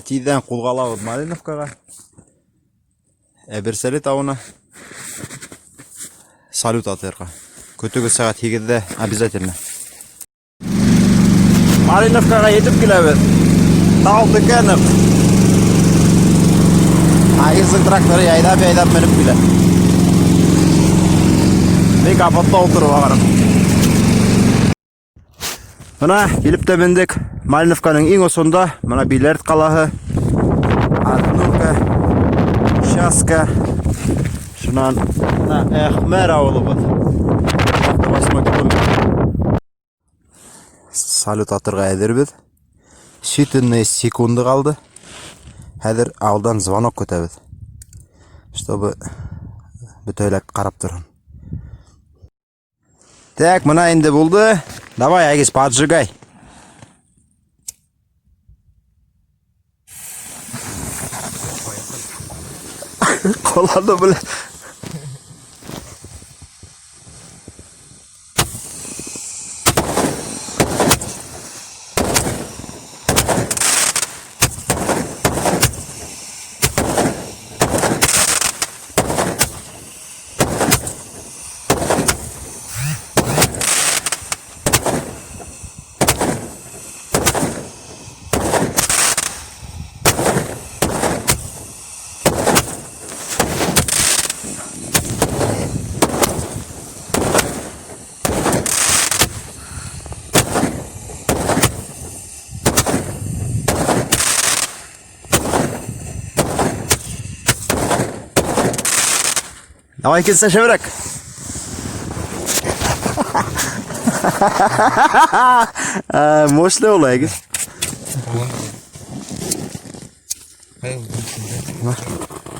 Тиден кулгалабыз Малиновкага. Берселе тауына. Салют атырга. Көтөгө саат 7-де обязательно. Малиновкага жетип келебиз. Тау дүкөнү. Айыздын трактору айдап менип келе. Мен капотто отуруп алам. Мына келип мендик Малиновканын эң осунда, мына Билерт каласы. Малиновка, Шаска. Шунан Эхмер ауылыбыз. 8 километр. Салют атырга әзербиз. Считанные секунды калды. Хәзер ауылдан звонок көтөбүз. Чтобы бүтөйлөк карап турган. Так, мына инде болду. Давай, Агис, поджигай. Колады, бля. Давай келсе шеврек. Мощный ол Агис.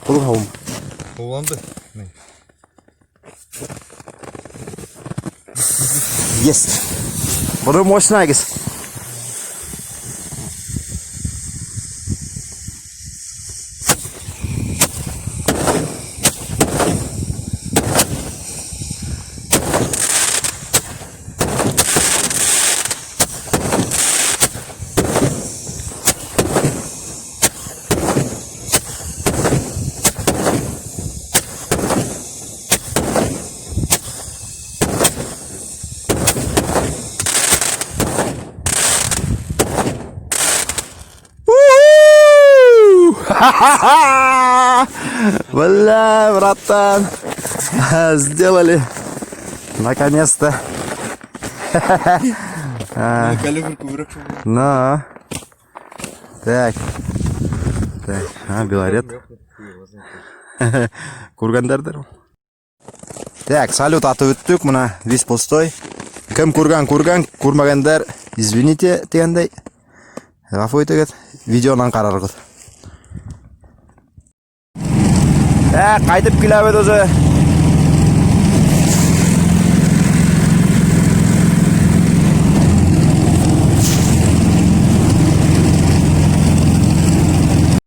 Қолым. Оланды. Есть. Бұны мощный Агис. Бля, братан, сделали, наконец-то. На. Так, белорет. Кургандардар. Так, салют атып өттүк, мына весь пустой. Кім курган, курмагандар, извините дегендей. Гафу етегет, видеонан караргыз. Қайтып келебіз өзі.